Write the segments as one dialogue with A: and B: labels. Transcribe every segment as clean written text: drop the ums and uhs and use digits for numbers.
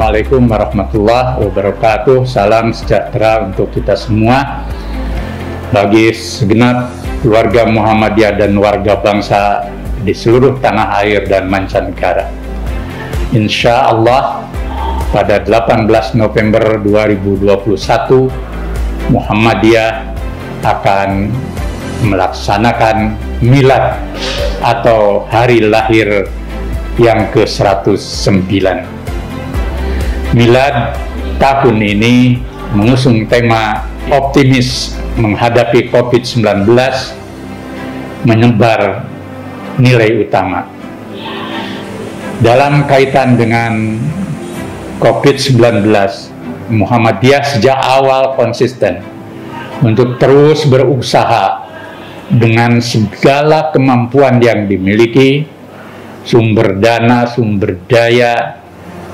A: Assalamualaikum warahmatullahi wabarakatuh. Salam sejahtera untuk kita semua. Bagi segenap keluarga Muhammadiyah dan warga bangsa di seluruh tanah air dan mancanegara. Insya Allah pada 18 November 2021 Muhammadiyah akan melaksanakan milad atau hari lahir yang ke-109. Milad tahun ini mengusung tema optimis menghadapi COVID-19, menyebar nilai utama. Dalam kaitan dengan COVID-19, Muhammadiyah sejak awal konsisten untuk terus berusaha dengan segala kemampuan yang dimiliki, sumber dana, sumber daya,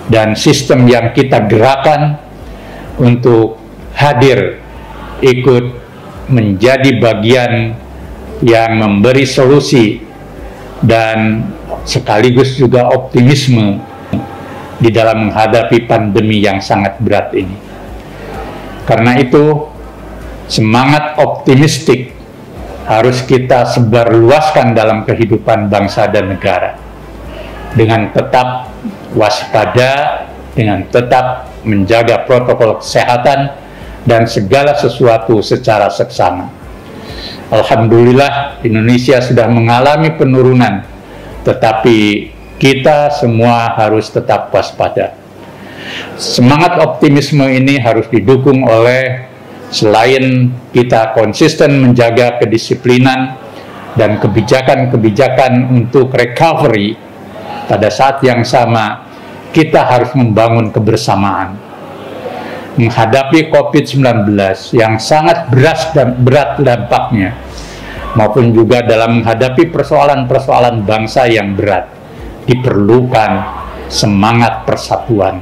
A: dan sistem yang kita gerakan untuk hadir ikut menjadi bagian yang memberi solusi dan sekaligus juga optimisme di dalam menghadapi pandemi yang sangat berat ini. Karena itu, semangat optimistik harus kita sebarluaskan dalam kehidupan bangsa dan negara. Dengan tetap waspada, dengan tetap menjaga protokol kesehatan dan segala sesuatu secara seksama. Alhamdulillah Indonesia sudah mengalami penurunan, tetapi kita semua harus tetap waspada. Semangat optimisme ini harus didukung oleh selain kita konsisten menjaga kedisiplinan dan kebijakan-kebijakan untuk recovery, pada saat yang sama, kita harus membangun kebersamaan. Menghadapi COVID-19 yang sangat berat dampaknya, maupun juga dalam menghadapi persoalan-persoalan bangsa yang berat, diperlukan semangat persatuan.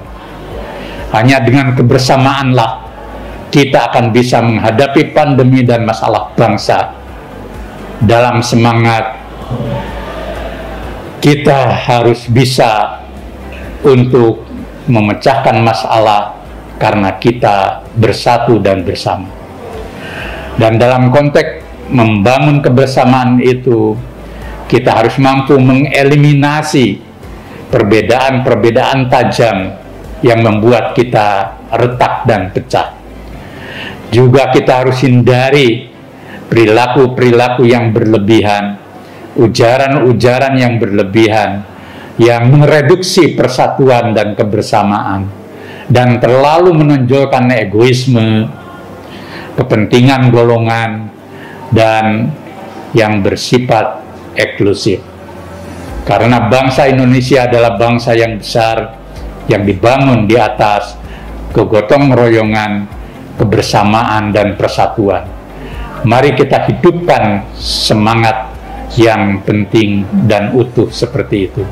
A: Hanya dengan kebersamaanlah kita akan bisa menghadapi pandemi dan masalah bangsa dalam semangat kita harus bisa untuk memecahkan masalah karena kita bersatu dan bersama. Dan dalam konteks membangun kebersamaan itu, kita harus mampu mengeliminasi perbedaan-perbedaan tajam yang membuat kita retak dan pecah. Juga kita harus hindari perilaku-perilaku yang berlebihan, ujaran-ujaran yang berlebihan, yang mereduksi persatuan dan kebersamaan, dan terlalu menonjolkan egoisme, kepentingan golongan, dan yang bersifat eksklusif. Karena bangsa Indonesia adalah bangsa yang besar, yang dibangun di atas kegotong royongan, kebersamaan, dan persatuan. Mari kita hidupkan semangat yang penting dan utuh seperti itu.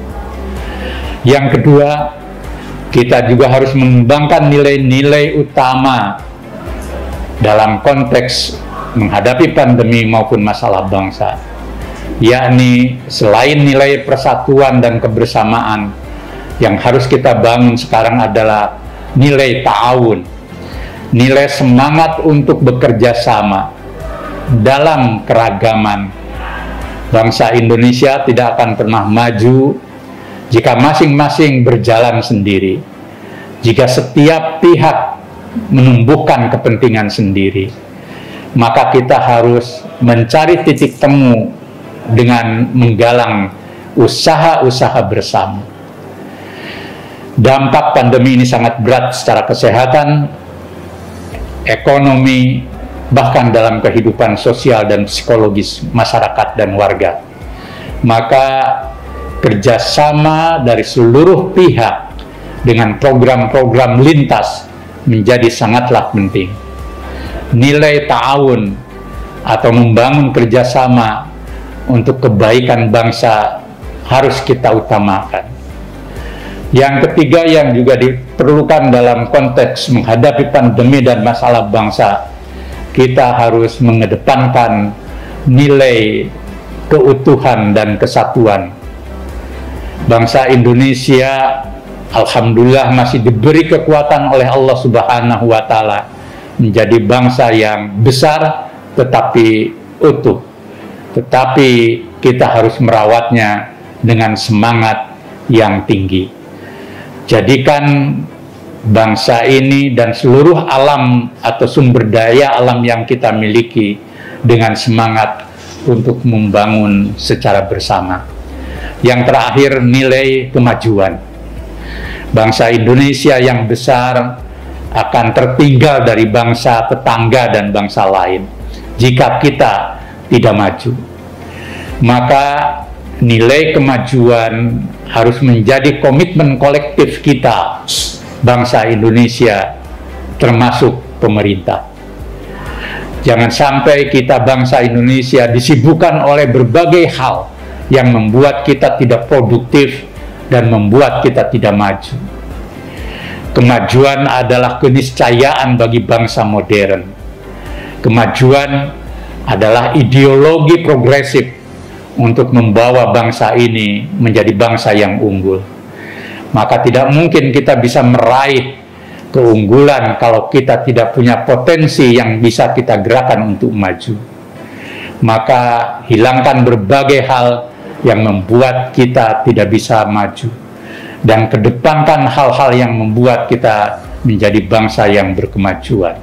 A: Yang kedua, kita juga harus mengembangkan nilai-nilai utama dalam konteks menghadapi pandemi maupun masalah bangsa, yakni selain nilai persatuan dan kebersamaan, yang harus kita bangun sekarang adalah nilai ta'awun, nilai semangat untuk bekerja sama dalam keragaman. Bangsa Indonesia tidak akan pernah maju jika masing-masing berjalan sendiri, jika setiap pihak menumbuhkan kepentingan sendiri. Maka kita harus mencari titik temu dengan menggalang usaha-usaha bersama. Dampak pandemi ini sangat berat secara kesehatan, ekonomi, bahkan dalam kehidupan sosial dan psikologis masyarakat dan warga. Maka kerjasama dari seluruh pihak dengan program-program lintas menjadi sangatlah penting. Nilai ta'awun atau membangun kerjasama untuk kebaikan bangsa harus kita utamakan. Yang ketiga yang juga diperlukan dalam konteks menghadapi pandemi dan masalah bangsa, kita harus mengedepankan nilai keutuhan dan kesatuan. Bangsa Indonesia alhamdulillah masih diberi kekuatan oleh Allah Subhanahu wa Ta'ala menjadi bangsa yang besar tetapi utuh. Tetapi kita harus merawatnya dengan semangat yang tinggi. Jadikan bangsa ini dan seluruh alam atau sumber daya alam yang kita miliki dengan semangat untuk membangun secara bersama. Yang terakhir, nilai kemajuan. Bangsa Indonesia yang besar akan tertinggal dari bangsa tetangga dan bangsa lain jika kita tidak maju. Maka nilai kemajuan harus menjadi komitmen kolektif kita, bangsa Indonesia, termasuk pemerintah. Jangan sampai kita bangsa Indonesia disibukkan oleh berbagai hal yang membuat kita tidak produktif dan membuat kita tidak maju. Kemajuan adalah keniscayaan bagi bangsa modern. Kemajuan adalah ideologi progresif untuk membawa bangsa ini menjadi bangsa yang unggul. Maka tidak mungkin kita bisa meraih keunggulan kalau kita tidak punya potensi yang bisa kita gerakan untuk maju. Maka hilangkan berbagai hal yang membuat kita tidak bisa maju, dan kedepankan hal-hal yang membuat kita menjadi bangsa yang berkemajuan.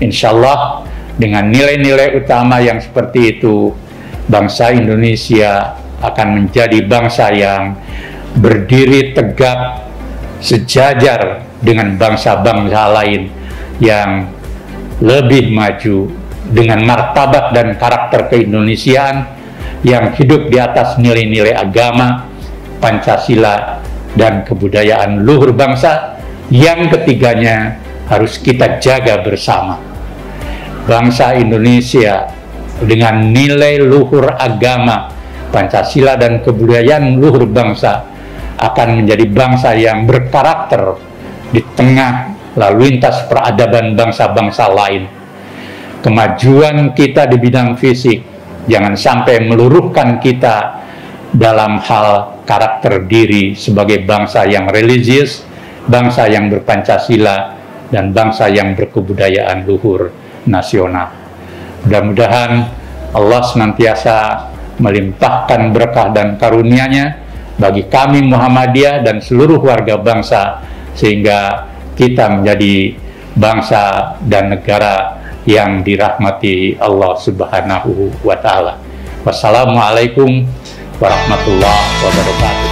A: Insya Allah dengan nilai-nilai utama yang seperti itu, bangsa Indonesia akan menjadi bangsa yang berdiri tegak sejajar dengan bangsa-bangsa lain yang lebih maju dengan martabat dan karakter keindonesiaan yang hidup di atas nilai-nilai agama, Pancasila, dan kebudayaan luhur bangsa yang ketiganya harus kita jaga bersama. Bangsa Indonesia dengan nilai luhur agama, Pancasila, dan kebudayaan luhur bangsa akan menjadi bangsa yang berkarakter di tengah lalu lintas peradaban bangsa-bangsa lain. Kemajuan kita di bidang fisik jangan sampai meluruhkan kita dalam hal karakter diri sebagai bangsa yang religius, bangsa yang berpancasila, dan bangsa yang berkebudayaan luhur nasional. Mudah-mudahan Allah senantiasa melimpahkan berkah dan karunia-Nya bagi kami Muhammadiyah dan seluruh warga bangsa, sehingga kita menjadi bangsa dan negara yang dirahmati Allah Subhanahu wa Ta'ala. Wassalamualaikum warahmatullahi wabarakatuh.